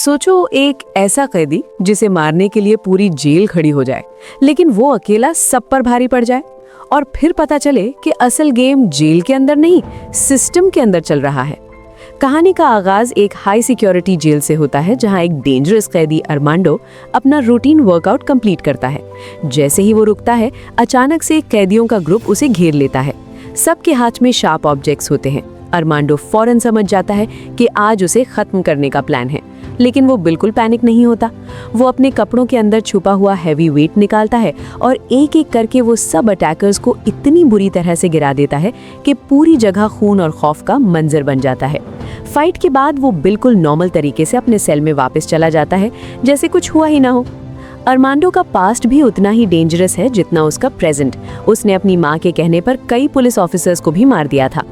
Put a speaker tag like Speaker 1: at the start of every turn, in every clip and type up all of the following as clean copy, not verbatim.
Speaker 1: सोचो एक ऐसा कैदी जिसे मारने के लिए पूरी जेल खड़ी हो जाए, लेकिन वो अकेला सब पर भारी पड़ जाए और फिर पता चले कि असल गेम जेल के अंदर नहीं, सिस्टम के अंदर चल रहा है। कहानी का आगाज एक हाई सिक्योरिटी जेल से होता है, जहां एक डेंजरस कैदी अरमांडो अपना रूटीन वर्कआउट कंप्लीट करता है। जैसे ही वो रुकता है, अचानक से एक कैदियों का ग्रुप उसे घेर लेता है। सबके हाथ में शार्प ऑब्जेक्ट्स होते हैं। अरमांडो फौरन समझ जाता है कि आज उसे खत्म करने का प्लान है, लेकिन वो बिल्कुल पैनिक नहीं होता। वो अपने कपड़ों के अंदर छुपा हुआ हैवी वेट निकालता है और एक एक करके वो सब अटैकर्स को इतनी बुरी तरह से गिरा देता है कि पूरी जगह खून और खौफ का मंजर बन जाता है। फाइट के बाद वो बिल्कुल नॉर्मल तरीके से अपने सेल में वापस चला जाता है, जैसे कुछ हुआ ही ना हो। अरमांडो का पास्ट भी उतना ही डेंजरस है जितना उसका प्रेजेंट। उसने अपनी माँ के कहने पर कई पुलिस ऑफिसर्स को भी मार दिया था।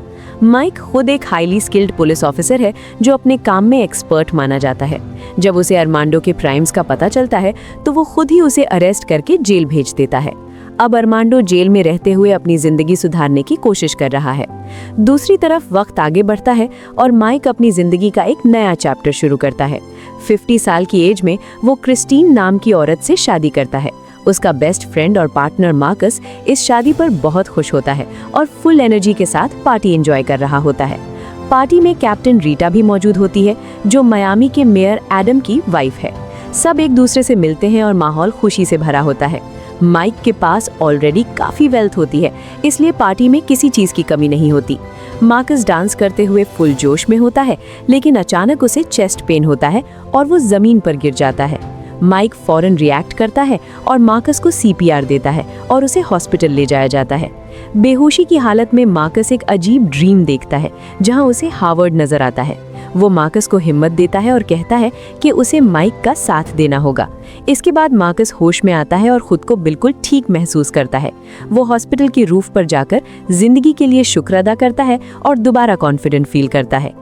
Speaker 1: माइक खुद एक हाईली स्किल्ड पुलिस ऑफिसर है जो अपने काम में एक्सपर्ट माना जाता है। जब उसे अरमांडो के क्राइम्स का पता चलता है तो वो खुद ही उसे अरेस्ट करके जेल भेज देता है। अब अरमांडो जेल में रहते हुए अपनी जिंदगी सुधारने की कोशिश कर रहा है। दूसरी तरफ वक्त आगे बढ़ता है और माइक अपनी जिंदगी का एक नया चैप्टर शुरू करता है। 50 साल की एज में वो क्रिस्टीन नाम की औरत से शादी करता है। उसका बेस्ट फ्रेंड और पार्टनर मार्कस इस शादी पर बहुत खुश होता है और फुल एनर्जी के साथ पार्टी एंजॉय कर रहा होता है। पार्टी में कैप्टन रीटा भी मौजूद होती है, जो मायामी के मेयर एडम की वाइफ है। सब एक दूसरे से मिलते हैं और माहौल खुशी से भरा होता है। माइक के पास ऑलरेडी काफी वेल्थ होती है, इसलिए पार्टी में किसी चीज की कमी नहीं होती। मार्कस डांस करते हुए फुल जोश में होता है, लेकिन अचानक उसे चेस्ट पेन होता है और वो जमीन पर गिर जाता है। माइक फौरन रिएक्ट करता है और मार्कस को सीपीआर देता है और उसे हॉस्पिटल ले जाया जाता है। बेहोशी की हालत में मार्कस एक अजीब ड्रीम देखता है, जहां उसे हार्वर्ड नजर आता है। वो मार्कस को हिम्मत देता है और कहता है कि उसे माइक का साथ देना होगा। इसके बाद मार्कस होश में आता है और खुद को बिल्कुल ठीक महसूस करता है। वो हॉस्पिटल की रूफ पर जाकर जिंदगी के लिए शुक्र अदा करता है और दोबारा कॉन्फिडेंट फील करता है।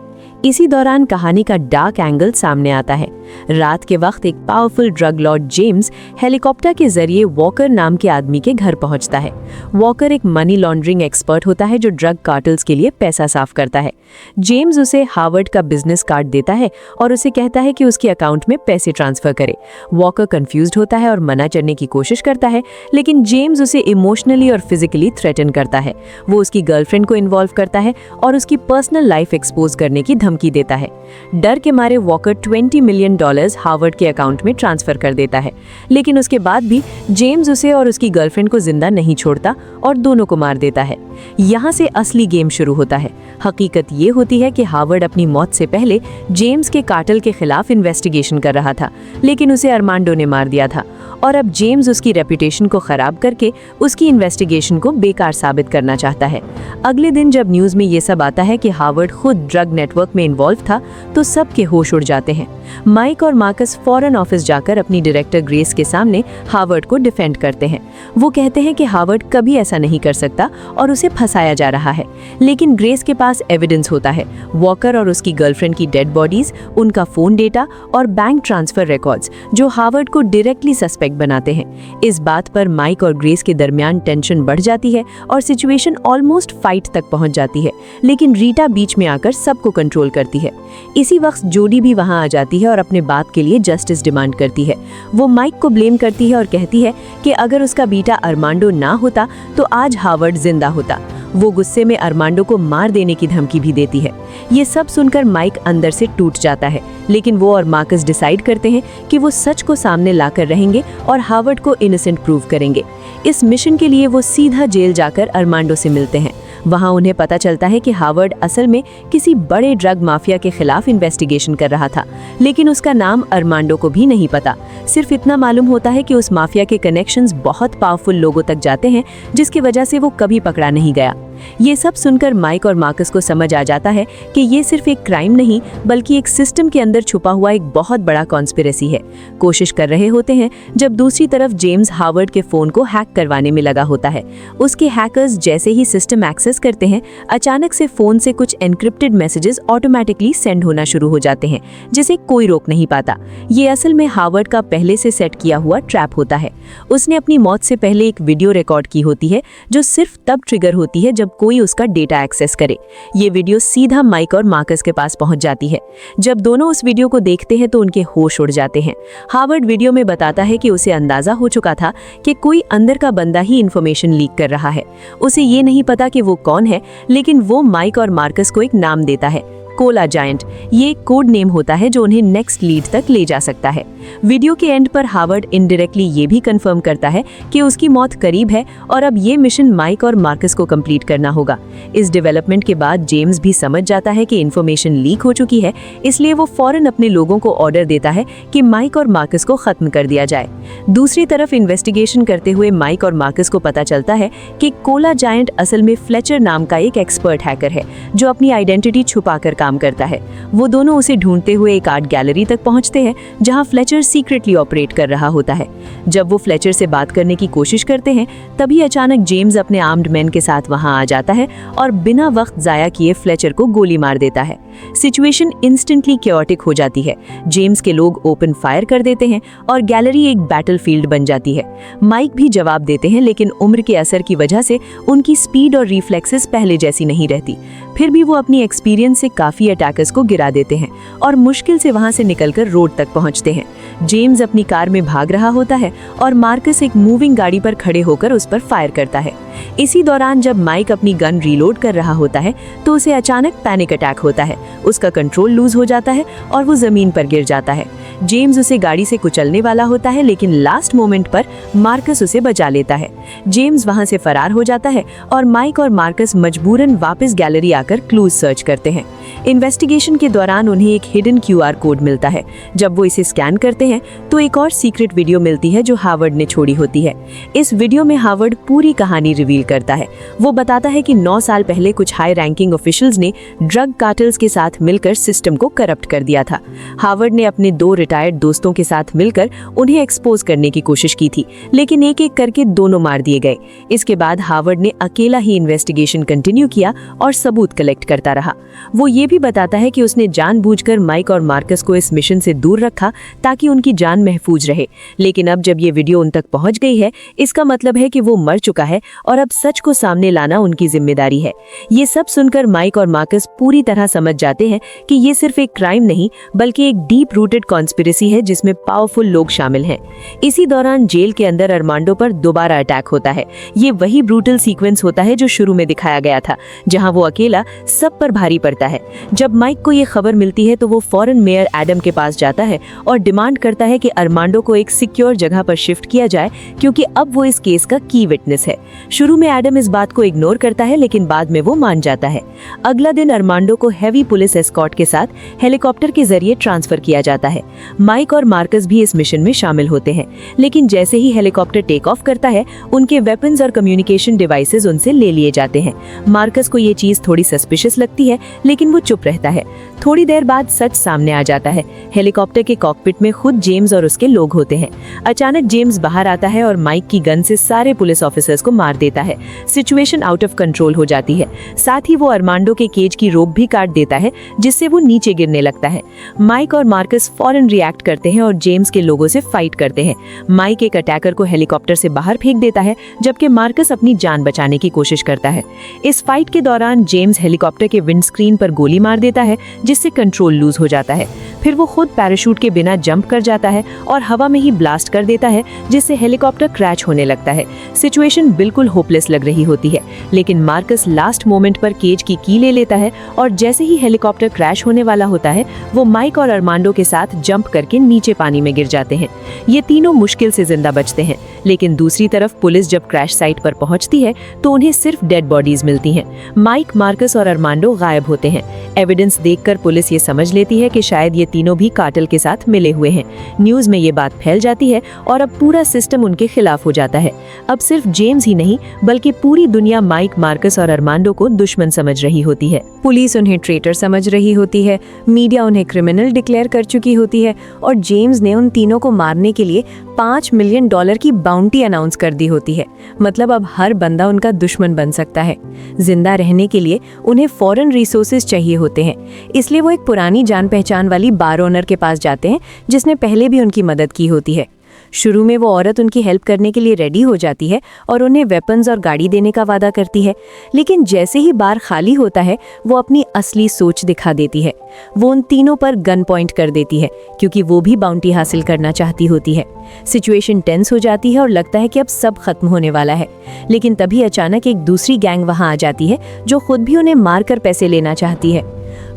Speaker 1: इसी दौरान कहानी का डार्क एंगल सामने आता है। रात के वक्त एक powerful drug Lord James helicopter के जरिए वॉकर नाम के आदमी के घर पहुंचता है। वॉकर एक मनी लॉन्ड्रिंग एक्सपर्ट होता है जो ड्रग कार्टल्स के लिए पैसा साफ करता है। जेम्स उसे हार्वर्ड का बिजनेस कार्ड देता है और उसे कहता है कि उसके अकाउंट में पैसे ट्रांसफर करे। वॉकर कंफ्यूज्ड होता है और मना करने की कोशिश करता है, लेकिन जेम्स उसे इमोशनली और फिजिकली थ्रेटन करता है। वो उसकी गर्लफ्रेंड को इन्वॉल्व करता है और उसकी पर्सनल लाइफ एक्सपोज करने की धमकी देता है। डर के मारे वॉकर $20 मिलियन हार्वर्ड के अकाउंट में ट्रांसफर कर देता है, लेकिन उसके बाद भी जेम्स उसे और उसकी गर्लफ्रेंड को जिंदा नहीं छोड़ता और दोनों को मार देता है। यहाँ से असली गेम शुरू होता है। हकीकत ये होती है कि हार्वर्ड अपनी मौत से पहले जेम्स के कार्टेल के खिलाफ इन्वेस्टिगेशन कर रहा था, लेकिन उसे अरमांडो ने मार दिया था और अब जेम्स उसकी रेपुटेशन को खराब करके उसकी इन्वेस्टिगेशन को बेकार साबित करना चाहता है। अगले दिन जब न्यूज में ये सब आता है कि हार्वर्ड खुद ड्रग नेटवर्क में इन्वॉल्व था, तो सबके होश उड़ जाते हैं। माइक और मार्कस फौरन ऑफिस जाकर अपनी डायरेक्टर ग्रेस के सामने हार्वर्ड को डिफेंड करते हैं। वो कहते हैं कि हार्वर्ड कभी ऐसा नहीं कर सकता और उसे फंसाया जा रहा है, लेकिन ग्रेस के पास एविडेंस होता है। वॉकर और उसकी गर्लफ्रेंड की डेड बॉडीज, उनका फोन डेटा और बैंक ट्रांसफर रिकॉर्ड्स, जो हार्वर्ड को डायरेक्टली सस्पेक्ट बनाते हैं। इस बात पर माइक और ग्रेस के दरमियान टेंशन बढ़ जाती है और सिचुएशन ऑलमोस्ट फाइट तक पहुंच जाती है, लेकिन रीटा बीच में आकर सबको कंट्रोल करती है। इसी वक्त जोडी भी वहां आ जाती है और अपने बाप के लिए जस्टिस डिमांड करती है। वो माइक को ब्लेम करती है और कहती है कि अगर उसका बेटा अरमांडो ना होता तो आज हार्वर्ड जिंदा होता। वो गुस्से में अरमांडो को मार देने की धमकी भी देती है। ये सब सुनकर माइक अंदर से टूट जाता है, लेकिन वो और मार्कस डिसाइड करते हैं कि वो सच को सामने लाकर रहेंगे और हार्वर्ड को इनोसेंट प्रूव करेंगे। इस मिशन के लिए वो सीधा जेल जाकर अरमांडो से मिलते हैं। वहां उन्हें पता चलता है कि हार्वर्ड असल में किसी बड़े ड्रग माफिया के खिलाफ इन्वेस्टिगेशन कर रहा था, लेकिन उसका नाम अरमांडो को भी नहीं पता। सिर्फ इतना मालूम होता है कि उस माफिया के कनेक्शंस बहुत पावरफुल लोगों तक जाते हैं, जिसकी वजह से वो कभी पकड़ा नहीं गया। ये सब सुनकर माइक और मार्कस को समझ आ जाता है कि ये सिर्फ एक क्राइम नहीं, बल्कि एक सिस्टम के अंदर छुपा हुआ एक बहुत बड़ा कॉन्स्पिरेसी है। कोशिश कर रहे होते हैं जब दूसरी तरफ जेम्स हार्वर्ड के फोन को हैक करवाने में लगा होता है। उसके हैकर्स जैसे ही सिस्टम एक्सेस करते हैं, अचानक से फोन से कुछ एनक्रिप्टेड मैसेजेस ऑटोमेटिकली सेंड होना शुरू हो जाते हैं, जिसे कोई रोक नहीं पाता। ये असल में हार्वर्ड का पहले से सेट किया हुआ ट्रैप होता है। उसने अपनी मौत से पहले एक वीडियो रिकॉर्ड की होती है, जो सिर्फ तब ट्रिगर होती है जब
Speaker 2: जब कोई उसका डेटा एक्सेस करे। ये वीडियो सीधा माइक और मार्कस के पास पहुंच जाती है। जब दोनों उस वीडियो को देखते हैं तो उनके होश उड़ जाते हैं। हार्वर्ड वीडियो में बताता है कि उसे अंदाजा हो चुका था कि कोई अंदर का बंदा ही इंफॉर्मेशन लीक कर रहा है। उसे ये नहीं पता कि वो कौन है, लेकिन वो माइक और मार्कस को एक नाम देता है, कोला जायंट। ये एक कोड नेम होता है जो उन्हें नेक्स्ट लीड तक ले जा सकता है। वीडियो के एंड पर हार्वर्ड इनडायरेक्टली ये भी कंफर्म करता है कि उसकी मौत करीब है और अब ये मिशन माइक और मार्कस को कंप्लीट करना होगा। इस डेवलपमेंट के बाद जेम्स भी समझ जाता है कि इन्फॉर्मेशन लीक हो चुकी है, इसलिए वो फौरन अपने लोगों को ऑर्डर देता है कि माइक और मार्कस को खत्म कर दिया जाए। दूसरी तरफ इन्वेस्टिगेशन करते हुए माइक और मार्कस को पता चलता है कि कोला जायंट असल में फ्लेचर नाम का एक एक्सपर्ट हैकर है जो अपनी आइडेंटिटी छुपाकर काम करता है। वो दोनों उसे ढूंढते हुए एक आर्ट गैलरी तक पहुंचते हैं जहां फ्लेचर सीक्रेटली ऑपरेट कर रहा होता है। जब वो फ्लेचर से बात करने की कोशिश करते हैं तभी अचानक जेम्स अपने आर्म्ड मैन के साथ वहां आ जाता है और बिना वक्त जाया किए फ्लेचर को गोली मार देता है। सिचुएशन इंस्टेंटली क्योटिक हो जाती है। जेम्स के लोग ओपन फायर कर देते हैं और गैलरी एक बैटलफील्ड बन जाती है। माइक भी जवाब देते हैं, लेकिन उम्र के असर की वजह से उनकी स्पीड और रिफ्लेक्सेस पहले जैसी नहीं रहती। फिर भी वो अपनी एक्सपीरियंस से काफी अटैकर्स को गिरा देते हैं और मुश्किल से वहां से निकलकर रोड तक पहुंचते हैं। जेम्स अपनी कार में भाग रहा होता है और मार्कस एक मूविंग गाड़ी पर खड़े होकर उस पर फायर करता है। इसी दौरान जब माइक अपनी गन रीलोड कर रहा होता है तो उसे अचानक पैनिक अटैक होता है। उसका कंट्रोल लूज हो जाता है और वो जमीन पर गिर जाता है। जेम्स उसे गाड़ी से कुचलने वाला होता है, लेकिन लास्ट मोमेंट पर मार्कस उसे बचा लेता है। जेम्स वहां से फरार हो जाता है और माइक और मार्कस मजबूरन वापस गैलरी आकर क्लूज सर्च करते हैं। इन्वेस्टिगेशन के दौरान उन्हें एक हिडन QR कोड मिलता है। जब वो इसे स्कैन करते हैं तो एक और सीक्रेट वीडियो मिलती है जो हार्वर्ड ने छोड़ी होती है। इस वीडियो में हार्वर्ड पूरी कहानी रिवील करता है। वो बताता है कि 9 साल पहले कुछ हाई रैंकिंग ऑफिशियल्स ने ड्रग कार्टेल्स के साथ मिलकर सिस्टम को करप्ट कर दिया था। हार्वर्ड ने अपने 2 रिटायर्ड दोस्तों के साथ मिलकर उन्हें एक्सपोज करने की कोशिश की थी, लेकिन एक एक करके दोनों मार दिए गए। इसके बाद हार्वर्ड ने अकेला ही इन्वेस्टिगेशन कंटिन्यू किया और सबूत कलेक्ट करता रहा। वो ये भी बताता है कि उसने जानबूझकर माइक और मार्कस को इस मिशन से दूर रखा ताकि उनकी जान महफूज रहे। लेकिन अब जब ये वीडियो उन तक पहुंच गई है, इसका मतलब है कि वो मर चुका है और अब सच को सामने लाना उनकी जिम्मेदारी है। ये सब सुनकर माइक और मार्कस पूरी तरह समझ जाते हैं कि ये सिर्फ एक क्राइम नहीं बल्कि एक डीप रूटेड कॉन्स्पिरेसी है जिसमें पावरफुल लोग शामिल हैं। इसी दौरान जेल के अंदर अरमांडो पर दोबारा अटैक होता है। ये वही ब्रूटल सीक्वेंस होता है जो शुरू में दिखाया गया था, जहां वो अकेला सब पर भारी पड़ता है। जब माइक को ये खबर मिलती है तो वो फौरन मेयर एडम के पास जाता है और डिमांड करता है कि अरमांडो को एक सिक्योर जगह पर शिफ्ट किया जाए, क्योंकि अब वो इस केस का की विटनेस है। शुरू में एडम इस बात को इग्नोर करता है, लेकिन बाद में वो मान जाता है। अगला दिन अरमांडो को हैवी पुलिस एस्कॉर्ट के साथ हेलीकॉप्टर के जरिए ट्रांसफर किया जाता है। माइक और मार्कस भी इस मिशन में शामिल होते हैं, लेकिन जैसे ही हेलीकॉप्टर टेक ऑफ करता है उनके वेपन्स और कम्युनिकेशन डिवाइसेस उनसे ले लिए जाते हैं। मार्कस को ये चीज थोड़ी सस्पिशियस लगती है, लेकिन वो चुप रहता है। थोड़ी देर बाद सच सामने आ जाता है। हेलीकॉप्टर के कॉकपिट में खुद जेम्स और उसके लोग होते हैं। अचानक जेम्स बाहर आता है और माइक की गन से सारे पुलिस ऑफिसर्स को मार देता है। सिचुएशन आउट ऑफ कंट्रोल हो जाती है। साथ ही वो अरमांडो के केज की रोप भी काट देता है, जिससे वो नीचे गिरने लगता है। माइक और मार्कस फौरन रिएक्ट करते हैं और जेम्स के लोगों से फाइट करते हैं। माइक एक अटैकर को हेलीकॉप्टर से बाहर फेंक देता है, जबकि मार्कस अपनी जान बचाने की कोशिश करता है। इस फाइट के दौरान जेम्स हेलीकॉप्टर के विंडस्क्रीन पर गोली मार देता है, जिससे कंट्रोल लूज हो जाता है। फिर वो खुद पैराशूट के बिना जंप कर जाता है और हवा में ही ब्लास्ट कर देता है, जिससे हेलीकॉप्टर क्रैश होने लगता है। सिचुएशन बिल्कुल होपलेस लग रही होती है, लेकिन मार्कस लास्ट मोमेंट पर केज की ले लेता है और जैसे ही हेलीकॉप्टर क्रैश होने वाला होता है वो माइक और अरमांडो के साथ जंप करके नीचे पानी में गिर जाते हैं। ये तीनों मुश्किल से जिंदा बचते हैं, लेकिन दूसरी तरफ पुलिस जब क्रैश साइट पर पहुंचती है तो उन्हें सिर्फ डेड बॉडीज मिलती हैं। माइक, मार्कस और अरमांडो गायब होते हैं। एविडेंस देखकर पुलिस ये समझ लेती है कि शायद ये तीनों भी कार्टेल के साथ मिले हुए हैं। न्यूज में ये बात फैल जाती है और अब पूरा सिस्टम उनके खिलाफ हो जाता है। अब सिर्फ जेम्स ही नहीं बल्कि पूरी दुनिया माइक, मार्कस और अरमांडो को दुश्मन समझ रही होती है। पुलिस उन्हें ट्रेटर समझ रही होती है, मीडिया उन्हें क्रिमिनल डिक्लेयर कर चुकी होती है और जेम्स ने उन तीनों को मारने के लिए $5 मिलियन की बाउंटी अनाउंस कर दी होती है। मतलब अब हर बंदा उनका दुश्मन बन सकता है। जिंदा रहने के लिए उन्हें फॉरेन रिसोर्सेज चाहिए होते हैं, इसलिए वो एक पुरानी जान पहचान वाली बार ओनर के पास जाते हैं जिसने पहले भी उनकी मदद की होती है। शुरू में वो औरत उनकी हेल्प करने के लिए रेडी हो जाती है और उन्हें वेपन्स और गाड़ी देने का वादा करती है, लेकिन जैसे ही बार खाली होता है वो अपनी असली सोच दिखा देती है। वो उन तीनों पर गन पॉइंट कर देती है क्योंकि वो भी बाउंटी हासिल करना चाहती होती है। सिचुएशन टेंस हो जाती है और लगता है कि अब सब खत्म होने वाला है, लेकिन तभी अचानक एक दूसरी गैंग वहां आ जाती है जो खुद भी उन्हें मारकर पैसे लेना चाहती है।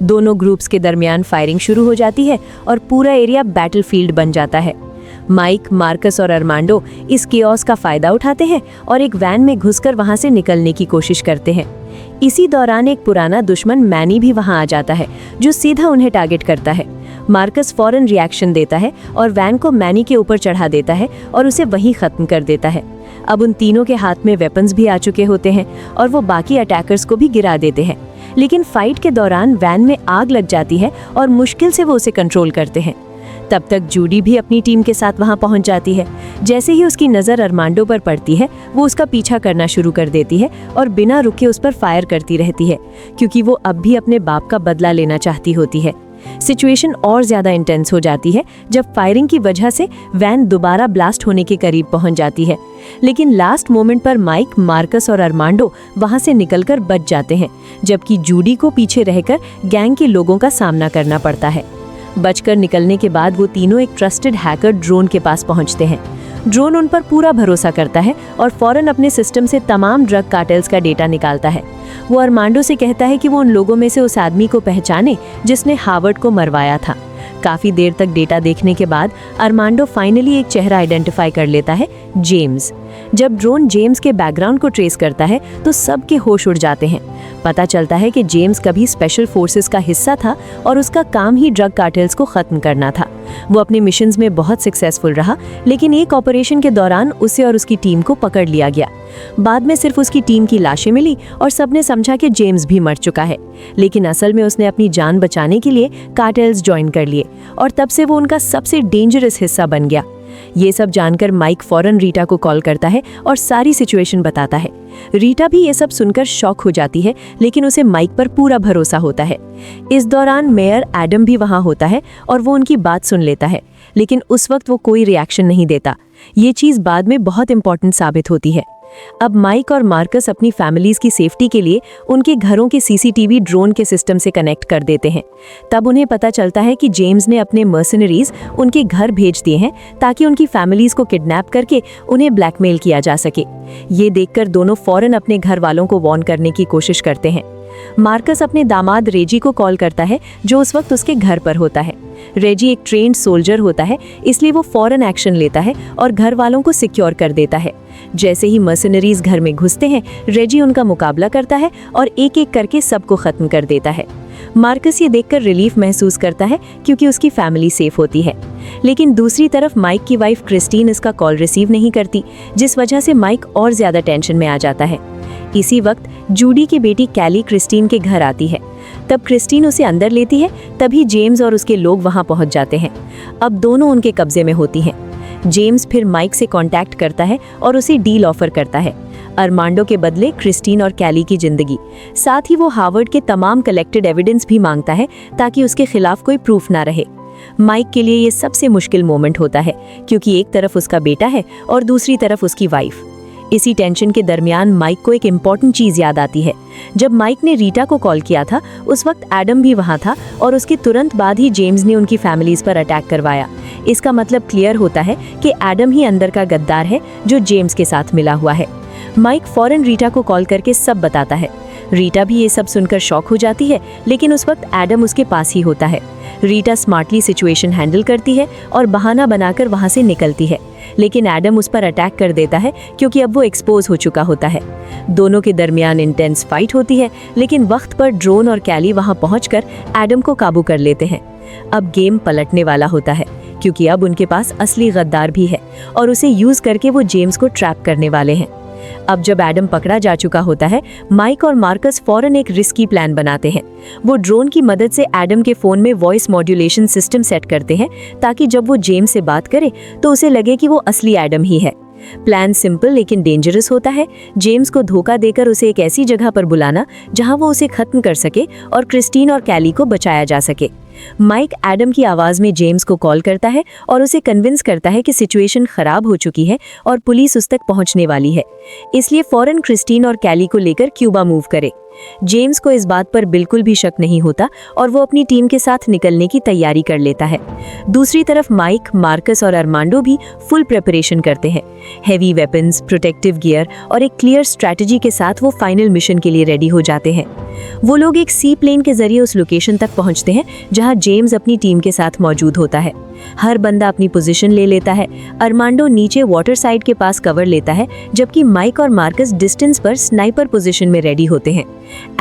Speaker 2: दोनों ग्रुप्स के दरमियान फायरिंग शुरू हो जाती है और पूरा एरिया बैटलफील्ड बन जाता है। माइक, मार्कस और अरमांडो इस केओस का फायदा उठाते हैं और एक वैन में घुसकर वहां से निकलने की कोशिश करते हैं। इसी दौरान एक पुराना दुश्मन मैनी भी वहां आ जाता है जो सीधा उन्हें टारगेट करता है। मार्कस फौरन रिएक्शन देता है और वैन को मैनी के ऊपर चढ़ा देता है और उसे वहीं खत्म कर देता है। अब उन तीनों के हाथ में वेपन्स भी आ चुके होते हैं और वो बाकी अटैकर्स को भी गिरा देते हैं, लेकिन फाइट के दौरान वैन में आग लग जाती है और मुश्किल से वो उसे कंट्रोल करते हैं। तब तक जूडी भी अपनी टीम के साथ वहां पहुंच जाती है। जैसे ही उसकी नज़र अरमांडो पर पड़ती है वो उसका पीछा करना शुरू कर देती है और बिना रुके उस पर फायर करती रहती है क्योंकि वो अब भी अपने बाप का बदला लेना चाहती होती है। सिचुएशन और ज़्यादा इंटेंस हो जाती है जब फायरिंग की वजह से वैन दोबारा ब्लास्ट होने के करीब पहुंच जाती है, लेकिन लास्ट मोमेंट पर माइक, मार्कस और अरमांडो वहां से निकलकर बच जाते हैं, जबकि जूडी को पीछे रहकर गैंग के लोगों का सामना करना पड़ता है। बचकर निकलने के बाद वो तीनों एक ट्रस्टेड हैकर ड्रोन के पास पहुंचते हैं। ड्रोन उन पर पूरा भरोसा करता है और फौरन अपने सिस्टम से तमाम ड्रग कार्टेल्स का डेटा निकालता है। वो अरमांडो से कहता है कि वो उन लोगों में से उस आदमी को पहचाने जिसने हावर्ड को मरवाया था। काफी देर तक डेटा देखने के बाद अरमांडो फाइनली एक चेहरा आइडेंटिफाई कर लेता है, जेम्स। जब ड्रोन जेम्स के बैकग्राउंड को ट्रेस करता है तो सबके होश उड़ जाते हैं। पता चलता है कि जेम्स कभी स्पेशल फोर्सेस का हिस्सा था और उसका काम ही ड्रग कार्टेल्स को खत्म करना था। वो अपने मिशंस में बहुत सक्सेसफुल रहा, लेकिन एक ऑपरेशन के दौरान उसे और उसकी टीम को पकड़ लिया गया। बाद में सिर्फ उसकी टीम की लाशें मिली और सबने समझा कि जेम्स भी मर चुका है, लेकिन असल में उसने अपनी जान बचाने के लिए कार्टेल्स ज्वाइन कर लिए और तब से वो उनका सबसे डेंजरस हिस्सा बन गया। ये सब जानकर माइक फौरन रीटा को कॉल करता है और सारी सिचुएशन बताता है। रीटा भी ये सब सुनकर शॉक हो जाती है, लेकिन उसे माइक पर पूरा भरोसा होता है। इस दौरान मेयर एडम भी वहां होता है और वो उनकी बात सुन लेता है, लेकिन उस वक्त वो कोई रिएक्शन नहीं देता। ये चीज़ बाद में बहुत इंपॉर्टेंट साबित होती है। अब माइक और मार्कस अपनी फैमिलीज की सेफ्टी के लिए उनके घरों के सीसीटीवी ड्रोन के सिस्टम से कनेक्ट कर देते हैं। तब उन्हें पता चलता है कि जेम्स ने अपने मर्सनरीज उनके घर भेज दिए हैं ताकि उनकी फैमिलीज को किडनैप करके उन्हें ब्लैकमेल किया जा सके। ये देखकर दोनों फौरन अपने घर वालों को वार्न करने की कोशिश करते हैं। मार्कस अपने दामाद रेजी को कॉल करता है जो उस वक्त उसके घर पर होता है। रेजी एक ट्रेन्ड सोल्जर होता है, इसलिए वो फौरन एक्शन लेता है और घर वालों को सिक्योर कर देता है। जैसे ही मर्सनरीज घर में घुसते हैं, रेजी उनका मुकाबला करता है और एक एक करके सबको खत्म कर देता है। मार्कस ये देखकर रिलीफ महसूस करता है क्योंकि उसकी फैमिली सेफ होती है, लेकिन दूसरी तरफ माइक की वाइफ क्रिस्टीन इसका कॉल रिसीव नहीं करती, जिस वजह से माइक और ज्यादा टेंशन में आ जाता है। इसी वक्त जूडी की बेटी कैली क्रिस्टीन के घर आती है। तब क्रिस्टीन उसे अंदर लेती है, तभी जेम्स और उसके लोग वहां पहुंच जाते हैं। अब दोनों उनके कब्जे में होती हैं। जेम्स फिर माइक से कांटेक्ट करता है और उसे डील ऑफर करता है, अरमांडो के बदले क्रिस्टीन और कैली की जिंदगी। साथ ही वो हावर्ड के तमाम कलेक्टेड एविडेंस भी मांगता है ताकि उसके खिलाफ कोई प्रूफ ना रहे। माइक के लिए ये सबसे मुश्किल मोमेंट होता है क्योंकि एक तरफ उसका बेटा है और दूसरी तरफ उसकी वाइफ। इसी टेंशन के दरमियान माइक को एक इम्पॉर्टेंट चीज याद आती है। जब माइक ने रीटा को कॉल किया था उस वक्त एडम भी वहां था और उसके तुरंत बाद ही जेम्स ने उनकी फैमिलीज पर अटैक करवाया। इसका मतलब क्लियर होता है कि एडम ही अंदर का गद्दार है जो जेम्स के साथ मिला हुआ है। माइक फौरन रीटा को कॉल करके सब बताता है। रीटा भी ये सब सुनकर शॉक हो जाती है, लेकिन उस वक्त एडम उसके पास ही होता है। रीटा स्मार्टली सिचुएशन हैंडल करती है और बहाना बनाकर वहां से निकलती है, लेकिन एडम उस पर अटैक कर देता है क्योंकि अब वो एक्सपोज हो चुका होता है। दोनों के दरमियान इंटेंस फाइट होती है, लेकिन वक्त पर ड्रोन और कैली वहां पहुंचकर एडम को काबू कर लेते हैं। अब गेम पलटने वाला होता है क्योंकि अब उनके पास असली गद्दार भी है और उसे यूज करके वो जेम्स को ट्रैप करने वाले हैं। अब जब एडम पकड़ा जा चुका होता है, माइक और मार्कस फौरन एक रिस्की प्लान बनाते हैं। वो ड्रोन की मदद से एडम के फोन में वॉइस मॉड्यूलेशन सिस्टम सेट करते हैं ताकि जब वो जेम्स से बात करे तो उसे लगे कि वो असली एडम ही है। प्लान सिंपल लेकिन डेंजरस होता है। जेम्स को धोखा देकर उसे एक ऐसी जगह पर बुलाना जहां वो उसे खत्म कर सके और क्रिस्टीन और कैली को बचाया जा सके। माइक एडम की आवाज़ में जेम्स को कॉल करता है और उसे कन्विंस करता है कि सिचुएशन खराब हो चुकी है और पुलिस उस तक पहुंचने वाली है, इसलिए फौरन क्रिस्टीन और कैली को लेकर क्यूबा मूव करे। जेम्स को इस बात पर बिल्कुल भी शक नहीं होता और वो अपनी टीम के साथ निकलने की तैयारी कर लेता है। दूसरी तरफ माइक, मार्कस और अरमांडो भी फुल प्रिपरेशन करते हैं। हेवी वेपन्स, प्रोटेक्टिव गियर और एक क्लियर स्ट्रैटेजी के साथ वो फाइनल मिशन के लिए रेडी हो जाते हैं। वो लोग एक सी प्लेन के जरिए उस लोकेशन तक पहुंचते हैं जहां जेम्स अपनी टीम के साथ मौजूद होता है। हर बंदा अपनी पोजीशन ले लेता है। अरमांडो नीचे वाटर साइड के पास कवर लेता है, जबकि माइक और मार्कस डिस्टेंस पर स्नाइपर पोजीशन में रेडी होते हैं।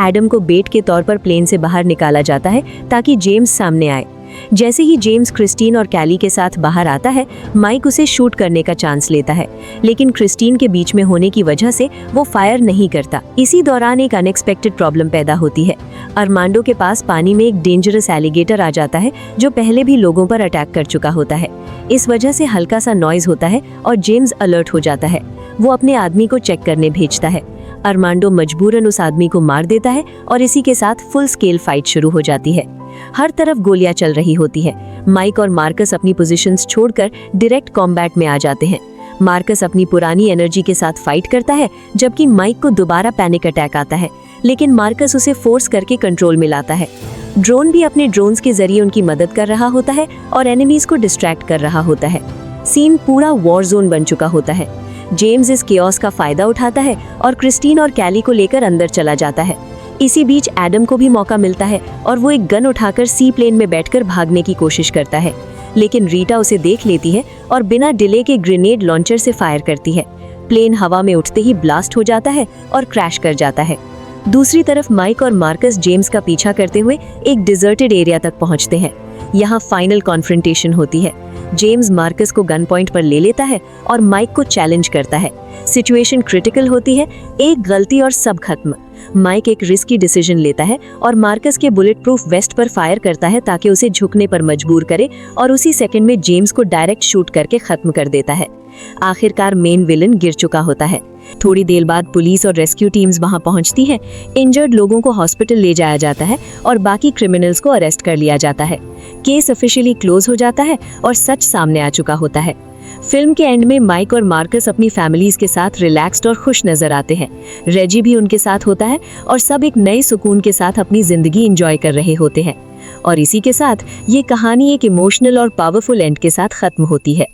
Speaker 2: एडम को बेट के तौर पर प्लेन से बाहर निकाला जाता है ताकि जेम्स सामने आए। जैसे ही जेम्स क्रिस्टीन और कैली के साथ बाहर आता है, माइक उसे शूट करने का चांस लेता है, लेकिन क्रिस्टीन के बीच में होने की वजह से वो फायर नहीं करता। इसी दौरान एक अनएक्सपेक्टेड प्रॉब्लम पैदा होती है। अरमांडो के पास पानी में एक डेंजरस एलिगेटर आ जाता है जो पहले भी लोगों पर अटैक कर चुका होता है। इस वजह से हल्का सा नॉइज होता है और जेम्स अलर्ट हो जाता है। वो अपने आदमी को चेक करने भेजता है। अरमांडो मजबूरन उस आदमी को मार देता है और इसी के साथ फुल स्केल फाइट शुरू हो जाती है। हर तरफ गोलियां चल रही होती है। माइक और मार्कस अपनी पोजीशंस छोड़कर डायरेक्ट कॉम्बैट में आ जाते हैं। मार्कस अपनी पुरानी एनर्जी के साथ फाइट करता है, जबकि माइक को दोबारा पैनिक अटैक आता है, लेकिन मार्कस उसे फोर्स करके कंट्रोल में लाता है। ड्रोन भी अपने ड्रोन्स के जरिए उनकी मदद कर रहा होता है और एनिमीज को डिस्ट्रैक्ट कर रहा होता है। सीन पूरा वॉर जोन बन चुका होता है। जेम्स इस केओस का फायदा उठाता है और क्रिस्टीन और कैली को लेकर अंदर चला जाता है। इसी बीच एडम को भी मौका मिलता है और वो एक गन उठाकर सी प्लेन में बैठकर भागने की कोशिश करता है, लेकिन रीटा उसे देख लेती है और बिना डिले के ग्रेनेड लॉन्चर से फायर करती है। प्लेन हवा में उठते ही ब्लास्ट हो जाता है और क्रैश कर जाता है। दूसरी तरफ माइक और मार्कस जेम्स का पीछा करते हुए एक डिजर्टेड एरिया तक पहुंचते हैं। यहाँ फाइनल कॉन्फ्रंटेशन होती है। जेम्स मार्कस को गन पॉइंट पर ले लेता है और माइक को चैलेंज करता है। सिचुएशन क्रिटिकल होती है, एक गलती और सब खत्म। माइक एक रिस्की डिसीजन लेता है और मार्कस के बुलेट प्रूफ वेस्ट पर फायर करता है ताकि उसे झुकने पर मजबूर करे, और उसी सेकंड में जेम्स को डायरेक्ट शूट करके खत्म कर देता है। आखिरकार मेन विलन गिर चुका होता है। थोड़ी देर बाद पुलिस और रेस्क्यू टीम्स वहां पहुंचती हैं। इंजर्ड लोगों को हॉस्पिटल ले जाया जाता है और बाकी क्रिमिनल्स को अरेस्ट कर लिया जाता है। केस ऑफिशियली क्लोज हो जाता है और सच सामने आ चुका होता है। फिल्म के एंड में माइक और मार्कस अपनी फैमिलीज के साथ रिलैक्स्ड और खुश नजर आते हैं। रेजी भी उनके साथ होता है और सब एक नए सुकून के साथ अपनी जिंदगी एंजॉय कर रहे होते हैं। और इसी के साथ ये कहानी एक इमोशनल और पावरफुल एंड के साथ खत्म होती है।